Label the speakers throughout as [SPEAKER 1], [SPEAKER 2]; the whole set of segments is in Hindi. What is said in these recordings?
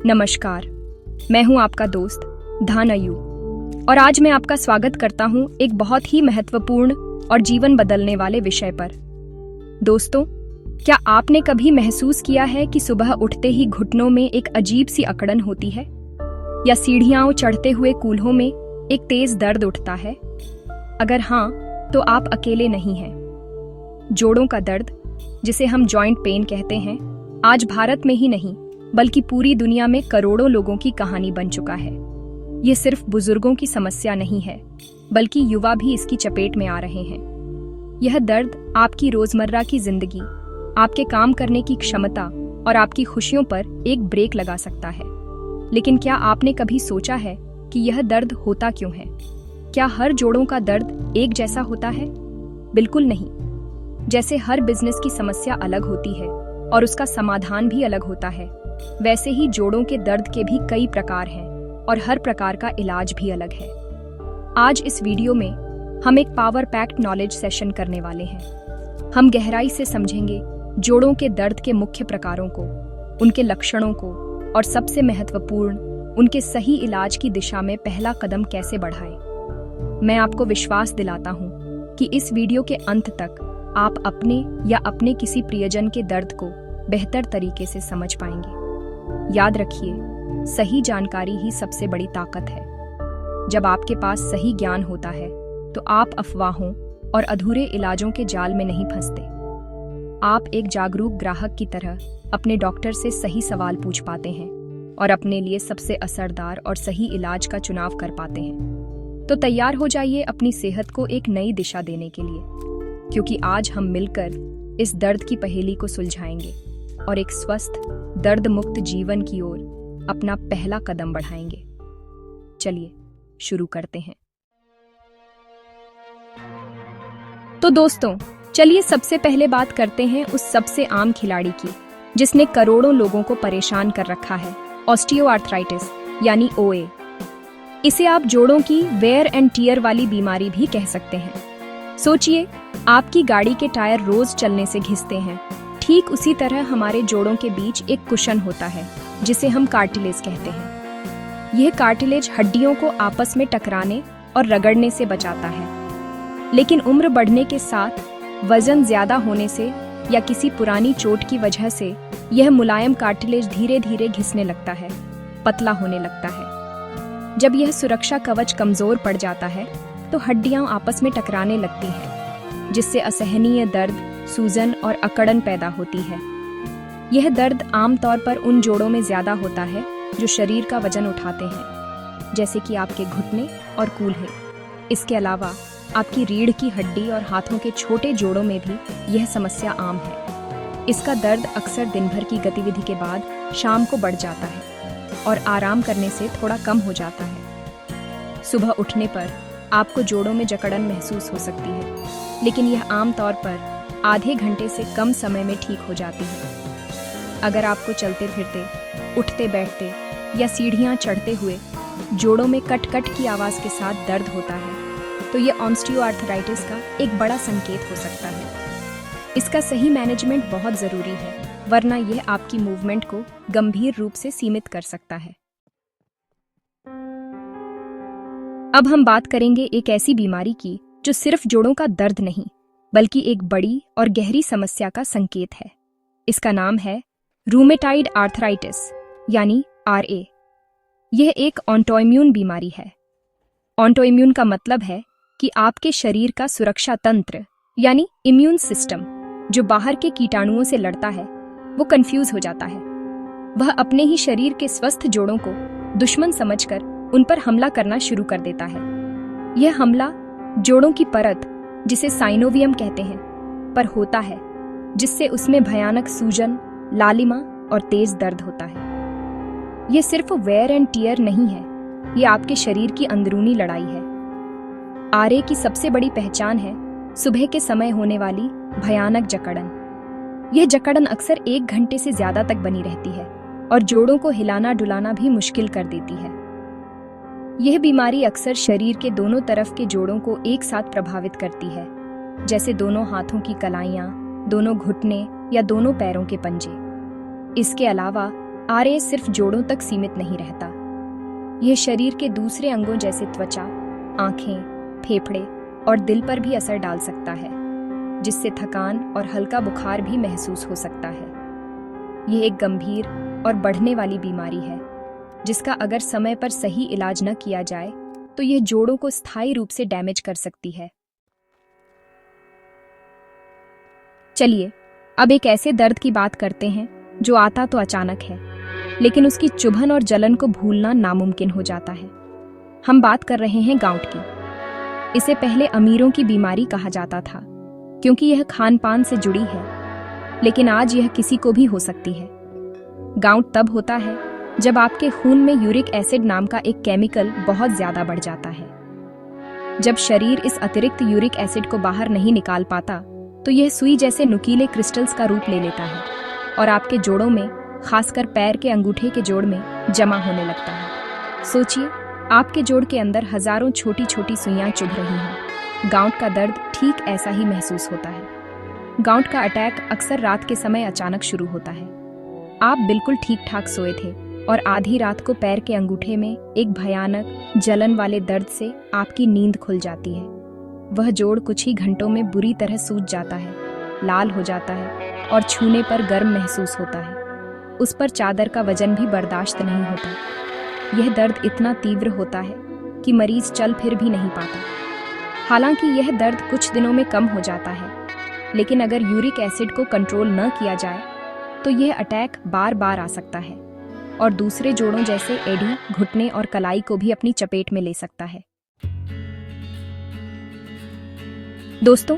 [SPEAKER 1] नमस्कार, मैं हूं आपका दोस्त धान अयू और आज मैं आपका स्वागत करता हूं एक बहुत ही महत्वपूर्ण और जीवन बदलने वाले विषय पर। दोस्तों, क्या आपने कभी महसूस किया है कि सुबह उठते ही घुटनों में एक अजीब सी अकड़न होती है, या सीढ़ियां चढ़ते हुए कूल्हों में एक तेज दर्द उठता है? अगर हाँ, तो आप अकेले नहीं हैं। जोड़ों का दर्द, जिसे हम जॉइंट पेन कहते हैं, आज भारत में ही नहीं बल्कि पूरी दुनिया में करोड़ों लोगों की कहानी बन चुका है। ये सिर्फ बुजुर्गों की समस्या नहीं है, बल्कि युवा भी इसकी चपेट में आ रहे हैं। यह दर्द आपकी रोजमर्रा की जिंदगी, आपके काम करने की क्षमता और आपकी खुशियों पर एक ब्रेक लगा सकता है। लेकिन क्या आपने कभी सोचा है कि यह दर्द होता क्यों है? क्या हर जोड़ों का दर्द एक जैसा होता है? बिल्कुल नहीं। जैसे हर बिजनेस की समस्या अलग होती है और उसका समाधान भी अलग होता है, वैसे ही जोड़ों के दर्द के भी कई प्रकार हैं और हर प्रकार का इलाज भी अलग है। आज इस वीडियो में हम एक पावर पैक्ड नॉलेज सेशन करने वाले हैं। हम गहराई से समझेंगे जोड़ों के दर्द के मुख्य प्रकारों को, उनके लक्षणों को और सबसे महत्वपूर्ण, उनके सही इलाज की दिशा में पहला कदम कैसे बढ़ाएं। मैं आपको विश्वास दिलाता हूं कि इस वीडियो के अंत तक आप अपने या अपने किसी प्रियजन के दर्द को बेहतर तरीके से समझ पाएंगे। याद रखिए, सही जानकारी ही सबसे बड़ी ताकत है। जब आपके पास सही ज्ञान होता है तो आप अफवाहों और अधूरे इलाजों के जाल में नहीं फंसते। आप एक जागरूक ग्राहक की तरह अपने डॉक्टर से सही सवाल पूछ पाते हैं और अपने लिए सबसे असरदार और सही इलाज का चुनाव कर पाते हैं। तो तैयार हो जाइए अपनी सेहत को एक नई दिशा देने के लिए, क्योंकि आज हम मिलकर इस दर्द की पहेली को सुलझाएंगे और एक स्वस्थ, दर्द मुक्त जीवन की ओर अपना पहला कदम बढ़ाएंगे। चलिए शुरू करते हैं। तो दोस्तों, चलिए सबसे पहले बात करते हैं उस सबसे आम खिलाड़ी की, जिसने करोड़ों लोगों को परेशान कर रखा है, ऑस्टियोआर्थराइटिस यानी ओए। इसे आप जोड़ों की वेयर एंड टियर वाली बीमारी भी कह सकते हैं। सोचिए, आपकी गाड़ी के टायर रोज चलने से घिसते हैं। ठीक उसी तरह हमारे जोड़ों के बीच एक कुशन होता है, जिसे हम कार्टिलेज कहते हैं। यह कार्टिलेज हड्डियों को आपस में टकराने और रगड़ने से बचाता है। लेकिन उम्र बढ़ने के साथ, वजन ज्यादा होने से या किसी पुरानी चोट की वजह से यह मुलायम कार्टिलेज धीरे धीरे घिसने लगता है, पतला होने लगता है। जब यह सुरक्षा कवच कमजोर पड़ जाता है तो हड्डियां आपस में टकराने लगती हैं, जिससे असहनीय दर्द, सूजन और अकड़न पैदा होती है। यह दर्द आमतौर पर उन जोड़ों में ज्यादा होता है जो शरीर का वजन उठाते हैं, जैसे कि आपके घुटने और कूल्हे। इसके अलावा आपकी रीढ़ की हड्डी और हाथों के छोटे जोड़ों में भी यह समस्या आम है। इसका दर्द अक्सर दिन भर की गतिविधि के बाद शाम को बढ़ जाता है और आराम करने से थोड़ा कम हो जाता है। सुबह उठने पर आपको जोड़ों में जकड़न महसूस हो सकती है, लेकिन यह आमतौर पर आधे घंटे से कम समय में ठीक हो जाती है। अगर आपको चलते फिरते, उठते बैठते या सीढ़ियां चढ़ते हुए जोड़ों में कट कट की आवाज के साथ दर्द होता है, तो यह ऑस्टियोआर्थराइटिस का एक बड़ा संकेत हो सकता है। इसका सही मैनेजमेंट बहुत जरूरी है, वरना यह आपकी मूवमेंट को गंभीर रूप से सीमित कर सकता है। अब हम बात करेंगे एक ऐसी बीमारी की जो सिर्फ जोड़ों का दर्द नहीं, बल्कि एक बड़ी और गहरी समस्या का संकेत है। इसका नाम है रूमेटाइड आर्थराइटिस यानी RA। यह एक ऑटोइम्यून बीमारी है। ऑटोइम्यून का मतलब है कि आपके शरीर का सुरक्षा तंत्र यानी इम्यून सिस्टम, जो बाहर के कीटाणुओं से लड़ता है, वो कंफ्यूज हो जाता है। वह अपने ही शरीर के स्वस्थ जोड़ों को दुश्मन समझकर उन पर हमला करना शुरू कर देता है। यह हमला जोड़ों की परत, जिसे साइनोवियम कहते हैं, पर होता है, जिससे उसमें भयानक सूजन, लालिमा और तेज दर्द होता है। यह सिर्फ वेयर एंड टियर नहीं है, यह आपके शरीर की अंदरूनी लड़ाई है। RA की सबसे बड़ी पहचान है सुबह के समय होने वाली भयानक जकड़न। यह जकड़न अक्सर 1 घंटे से ज्यादा तक बनी रहती है और जोड़ों को हिलाना डुलाना भी मुश्किल कर देती है। यह बीमारी अक्सर शरीर के दोनों तरफ के जोड़ों को एक साथ प्रभावित करती है, जैसे दोनों हाथों की कलाइयां, दोनों घुटने या दोनों पैरों के पंजे। इसके अलावा आरएस सिर्फ जोड़ों तक सीमित नहीं रहता। यह शरीर के दूसरे अंगों जैसे त्वचा, आंखें, फेफड़े और दिल पर भी असर डाल सकता है, जिससे थकान और हल्का बुखार भी महसूस हो सकता है। यह एक गंभीर और बढ़ने वाली बीमारी है, जिसका अगर समय पर सही इलाज न किया जाए तो यह जोड़ों को स्थायी रूप से डैमेज कर सकती है। चलिए अब एक ऐसे दर्द की बात करते हैं जो आता तो अचानक है, लेकिन उसकी चुभन और जलन को भूलना नामुमकिन हो जाता है। हम बात कर रहे हैं गाउट की। इसे पहले अमीरों की बीमारी कहा जाता था, क्योंकि यह खान पान से जुड़ी है, लेकिन आज यह किसी को भी हो सकती है। गाउट तब होता है जब आपके खून में यूरिक एसिड नाम का एक केमिकल बहुत ज्यादा बढ़ जाता है। जब शरीर इस अतिरिक्त यूरिक एसिड को बाहर नहीं निकाल पाता तो यह सुई जैसे नुकीले क्रिस्टल्स का रूप ले लेता है और आपके जोड़ों में, खासकर पैर के अंगूठे के जोड़ में जमा होने लगता है। सोचिए, आपके जोड़ के अंदर हजारों छोटी छोटी सुइयां चुभ रही हैं। गाउट का दर्द ठीक ऐसा ही महसूस होता है। गाउट का अटैक अक्सर रात के समय अचानक शुरू होता है। आप बिल्कुल ठीक ठाक सोए थे और आधी रात को पैर के अंगूठे में एक भयानक जलन वाले दर्द से आपकी नींद खुल जाती है। वह जोड़ कुछ ही घंटों में बुरी तरह सूज जाता है, लाल हो जाता है और छूने पर गर्म महसूस होता है। उस पर चादर का वजन भी बर्दाश्त नहीं होता। यह दर्द इतना तीव्र होता है कि मरीज चल फिर भी नहीं पाता। हालांकि यह दर्द कुछ दिनों में कम हो जाता है, लेकिन अगर यूरिक एसिड को कंट्रोल न किया जाए तो यह अटैक बार बार आ सकता है और दूसरे जोड़ों जैसे एड़ी, घुटने और कलाई को भी अपनी चपेट में ले सकता है। दोस्तों,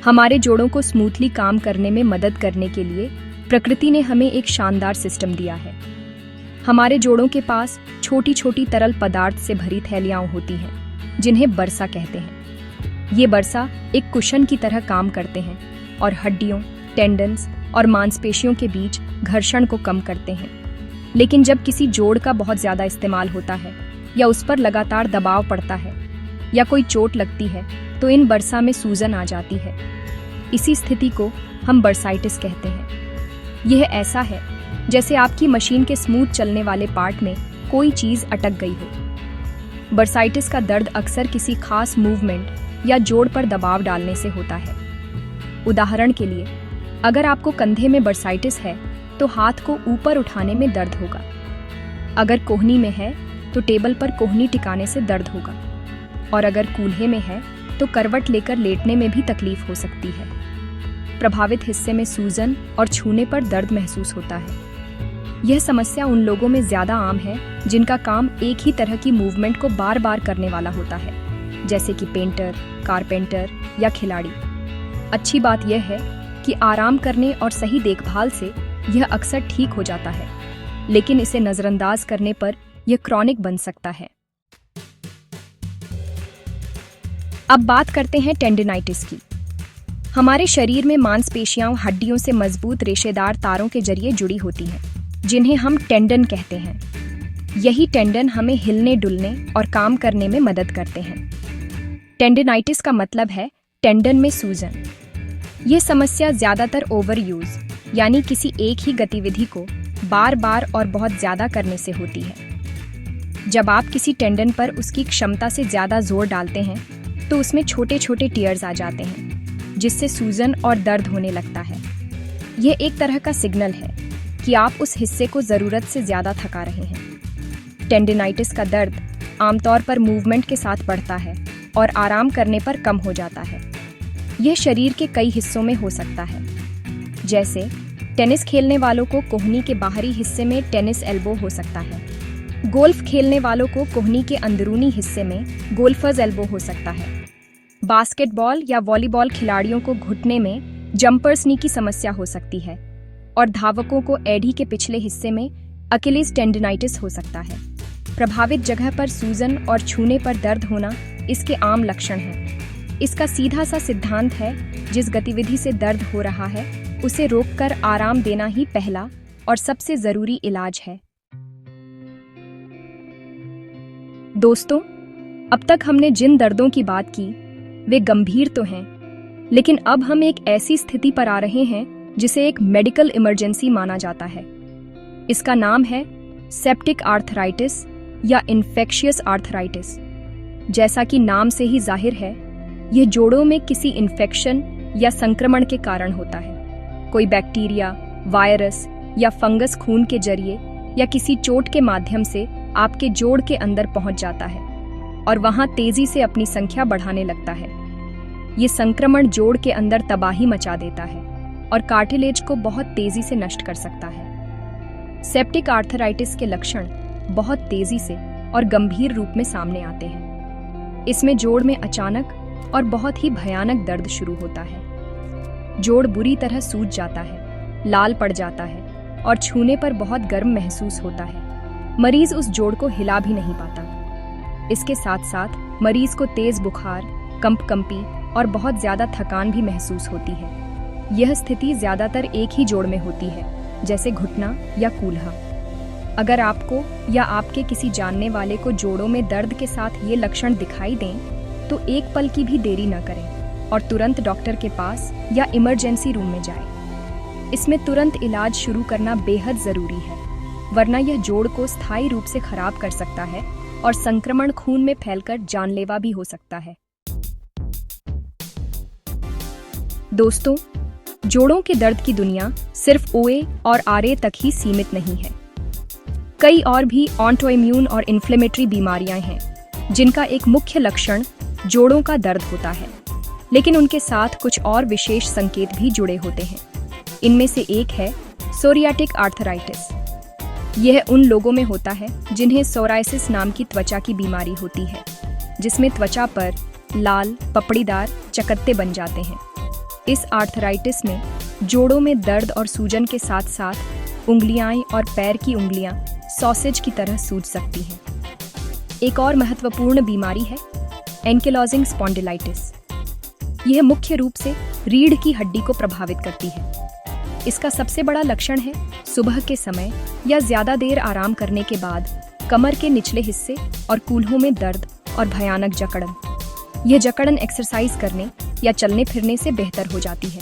[SPEAKER 1] हमारे जोड़ों को स्मूथली काम करने में मदद करने के लिए प्रकृति ने हमें एक शानदार सिस्टम दिया है। हमारे जोड़ों के पास छोटी छोटी तरल पदार्थ से भरी थैलियां होती हैं, जिन्हें बरसा कहते हैं। ये बरसा एक कुशन की तरह काम करते हैं और हड्डियों, टेंडन्स और मांसपेशियों के बीच घर्षण को कम करते हैं। लेकिन जब किसी जोड़ का बहुत ज्यादा इस्तेमाल होता है या उस पर लगातार दबाव पड़ता है या कोई चोट लगती है तो इन बरसा में सूजन आ जाती है। इसी स्थिति को हम बर्साइटिस कहते हैं। यह ऐसा है जैसे आपकी मशीन के स्मूथ चलने वाले पार्ट में कोई चीज अटक गई हो। बर्साइटिस का दर्द अक्सर किसी खास मूवमेंट या जोड़ पर दबाव डालने से होता है। उदाहरण के लिए, अगर आपको कंधे में बर्साइटिस है तो हाथ को ऊपर उठाने में दर्द होगा। अगर कोहनी में है तो टेबल पर कोहनी टिकाने से दर्द होगा, और अगर कूल्हे में है तो करवट लेकर लेटने में भी तकलीफ हो सकती है। प्रभावित हिस्से में सूजन और छूने पर दर्द महसूस होता है। यह समस्या उन लोगों में ज्यादा आम है जिनका काम एक ही तरह की मूवमेंट को बार बार करने वाला होता है, जैसे कि पेंटर, कारपेंटर या खिलाड़ी। अच्छी बात यह है कि आराम करने और सही देखभाल से यह अक्सर ठीक हो जाता है, लेकिन इसे नजरअंदाज करने पर यह क्रॉनिक बन सकता है। अब बात करते हैं टेंडिनाइटिस की। हमारे शरीर में मांसपेशियां हड्डियों से मजबूत रेशेदार तारों के जरिए जुड़ी होती हैं, जिन्हें हम टेंडन कहते हैं। यही टेंडन हमें हिलने, डुलने और काम करने में मदद करते हैं। टेंडिनाइटिस का मतलब है टेंडन में सूजन। यह समस्या ज्यादातर ओवरयूज, यानी किसी एक ही गतिविधि को बार बार और बहुत ज्यादा करने से होती है। जब आप किसी टेंडन पर उसकी क्षमता से ज्यादा जोर डालते हैं तो उसमें छोटे छोटे टियर्स आ जाते हैं, जिससे सूजन और दर्द होने लगता है। यह एक तरह का सिग्नल है कि आप उस हिस्से को जरूरत से ज्यादा थका रहे हैं। टेंडिनाइटिस का दर्द आमतौर पर मूवमेंट के साथ बढ़ता है और आराम करने पर कम हो जाता है। यह शरीर के कई हिस्सों में हो सकता है, जैसे टेनिस खेलने वालों को कोहनी के बाहरी हिस्से में टेनिस एल्बो हो सकता है। गोल्फ खेलने वालों को कोहनी के अंदरूनी हिस्से में गोल्फर्स एल्बो हो सकता है। बास्केटबॉल या वॉलीबॉल खिलाड़ियों को घुटने में जंपर्स नी की समस्या हो सकती है, और धावकों को एड़ी के पिछले हिस्से में अकिलीज टेंडिनाइटिस हो सकता है। प्रभावित जगह पर सूजन और छूने पर दर्द होना इसके आम लक्षण हैं। इसका सीधा सा सिद्धांत है, जिस गतिविधि से दर्द हो रहा है उसे रोककर आराम देना ही पहला और सबसे जरूरी इलाज है। दोस्तों, अब तक हमने जिन दर्दों की बात की वे गंभीर तो हैं, लेकिन अब हम एक ऐसी स्थिति पर आ रहे हैं जिसे एक मेडिकल इमरजेंसी माना जाता है। इसका नाम है सेप्टिक आर्थराइटिस या इन्फेक्शियस आर्थराइटिस। जैसा कि नाम से ही जाहिर है, यह जोड़ों में किसी इन्फेक्शन या संक्रमण के कारण होता है। कोई बैक्टीरिया, वायरस या फंगस खून के जरिए या किसी चोट के माध्यम से आपके जोड़ के अंदर पहुंच जाता है और वहां तेजी से अपनी संख्या बढ़ाने लगता है। ये संक्रमण जोड़ के अंदर तबाही मचा देता है और कार्टिलेज को बहुत तेजी से नष्ट कर सकता है। सेप्टिक आर्थराइटिस के लक्षण बहुत तेजी से और गंभीर रूप में सामने आते हैं। इसमें जोड़ में अचानक और बहुत ही भयानक दर्द शुरू होता है। जोड़ बुरी तरह सूज जाता है, लाल पड़ जाता है और छूने पर बहुत गर्म महसूस होता है। मरीज उस जोड़ को हिला भी नहीं पाता। इसके साथ साथ मरीज को तेज बुखार, कंपकंपी और बहुत ज्यादा थकान भी महसूस होती है। यह स्थिति ज्यादातर एक ही जोड़ में होती है, जैसे घुटना या कूल्हा। अगर आपको या आपके किसी जानने वाले को जोड़ों में दर्द के साथ ये लक्षण दिखाई दें, तो एक पल की भी देरी न करें और तुरंत डॉक्टर के पास या इमरजेंसी रूम में जाएं। इसमें तुरंत इलाज शुरू करना बेहद जरूरी है, वरना यह जोड़ को स्थायी रूप से खराब कर सकता है और संक्रमण खून में फैलकर जानलेवा भी हो सकता है। दोस्तों, जोड़ों के दर्द की दुनिया सिर्फ ओए और आरए तक ही सीमित नहीं है। कई और भी ऑटोइम्यून और इन्फ्लेमेटरी बीमारियां हैं, जिनका एक मुख्य लक्षण जोड़ों का दर्द होता है, लेकिन उनके साथ कुछ और विशेष संकेत भी जुड़े होते हैं। इनमें से एक है सोरियाटिक आर्थराइटिस। यह उन लोगों में होता है जिन्हें सोराइसिस नाम की त्वचा की बीमारी होती है, जिसमें त्वचा पर लाल पपड़ीदार चकत्ते बन जाते हैं। इस आर्थराइटिस में जोड़ों में दर्द और सूजन के साथ साथ उंगलियां और पैर की उंगलियां सॉसेज की तरह सूज सकती हैं। एक और महत्वपूर्ण बीमारी है एंकिलोजिंग स्पॉन्डिलाइटिस। यह मुख्य रूप से रीढ़ की हड्डी को प्रभावित करती है। इसका सबसे बड़ा लक्षण है सुबह के समय या ज्यादा देर आराम करने के बाद कमर के निचले हिस्से और कूल्हों में दर्द और भयानक जकड़न। यह जकड़न एक्सरसाइज करने या चलने फिरने से बेहतर हो जाती है।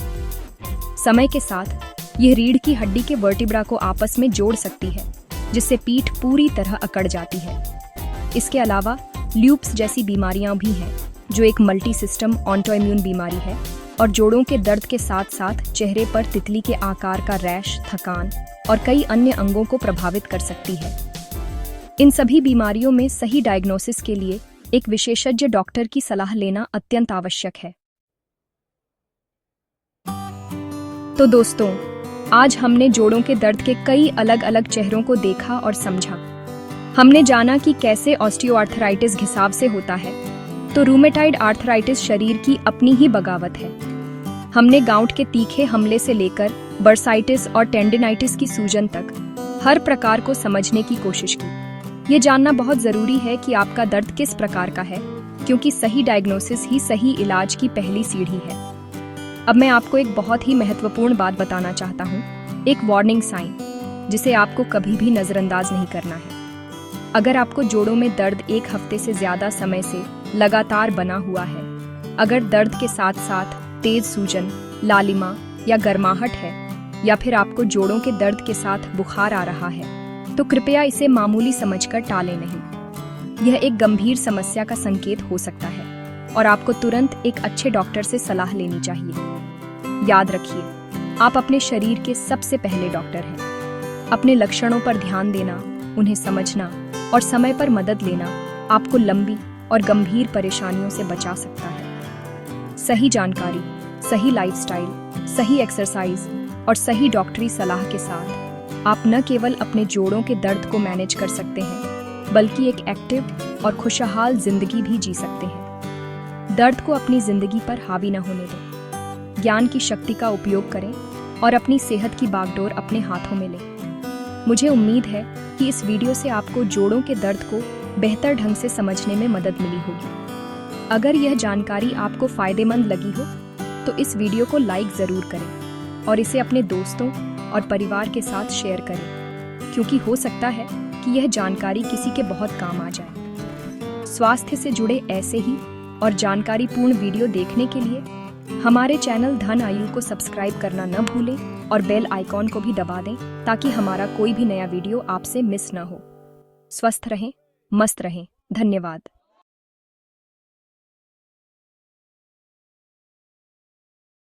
[SPEAKER 1] समय के साथ यह रीढ़ की हड्डी के वर्टिब्रा को आपस में जोड़ सकती है, जिससे पीठ पूरी तरह अकड़ जाती है। इसके अलावा ल्यूप्स जैसी बीमारियां भी हैं, जो एक मल्टी सिस्टम ऑटोइम्यून बीमारी है और जोड़ों के दर्द के साथ साथ चेहरे पर तितली के आकार का रैश, थकान और कई अन्य अंगों को प्रभावित कर सकती है। इन सभी बीमारियों में सही डायग्नोसिस के लिए एक विशेषज्ञ डॉक्टर की सलाह लेना अत्यंत आवश्यक है। तो दोस्तों, आज हमने जोड़ों के दर्द के कई अलग अलग चेहरों को देखा और समझा। हमने जाना कि कैसे ऑस्टियोआर्थराइटिस घिसाव से होता है, तो रूमेटाइड आर्थराइटिस शरीर की अपनी ही बगावत है। हमने गाउट के तीखे हमले से लेकर बर्साइटिस और टेंडिनाइटिस की सूजन तक हर प्रकार को समझने की कोशिश की। ये जानना बहुत जरूरी है कि आपका दर्द किस प्रकार का है, क्योंकि सही डायग्नोसिस ही सही इलाज की पहली सीढ़ी है। अब मैं आपको एक बहुत ही महत्वपूर्ण बात बताना चाहता हूँ, एक वार्निंग साइन, जिसे आपको कभी भी नजरअंदाज नहीं करना है। अगर आपको जोड़ों में दर्द एक हफ्ते से ज्यादा समय से लगातार बना हुआ है, अगर दर्द के साथ साथ तेज सूजन, लालिमा या गर्माहट है, या फिर आपको जोड़ों के दर्द के साथ बुखार आ रहा है, तो कृपया इसे मामूली समझकर टालें नहीं। यह एक गंभीर समस्या का संकेत हो सकता है और आपको तुरंत एक अच्छे डॉक्टर से सलाह लेनी चाहिए। याद रखिए, आप अपने शरीर के सबसे पहले डॉक्टर हैं। अपने लक्षणों पर ध्यान देना, उन्हें समझना और समय पर मदद लेना आपको लंबी और गंभीर परेशानियों से बचा सकता है। सही जानकारी, सही लाइफस्टाइल, सही एक्सरसाइज और सही डॉक्टरी सलाह के साथ आप न केवल अपने जोड़ों के दर्द को मैनेज कर सकते हैं, बल्कि एक एक्टिव और खुशहाल जिंदगी भी जी सकते हैं। दर्द को अपनी जिंदगी पर हावी न होने दें। ज्ञान की शक्ति का उपयोग करें और अपनी सेहत की बागडोर अपने हाथों में लें। मुझे उम्मीद है कि इस वीडियो से आपको जोड़ों के दर्द को बेहतर ढंग से समझने में मदद मिली होगी। अगर यह जानकारी आपको फायदेमंद लगी हो, तो इस वीडियो को लाइक जरूर करें और इसे अपने दोस्तों और परिवार के साथ शेयर करें, क्योंकि हो सकता है कि यह जानकारी किसी के बहुत काम आ जाए। स्वास्थ्य से जुड़े ऐसे ही और जानकारीपूर्ण वीडियो देखने के लिए हमारे चैनल धन आयु को सब्सक्राइब करना न भूलें और बेल आइकॉन को भी दबा दें ताकि हमारा कोई भी नया वीडियो आपसे मिस न हो। स्वस्थ रहें, मस्त रहें। धन्यवाद।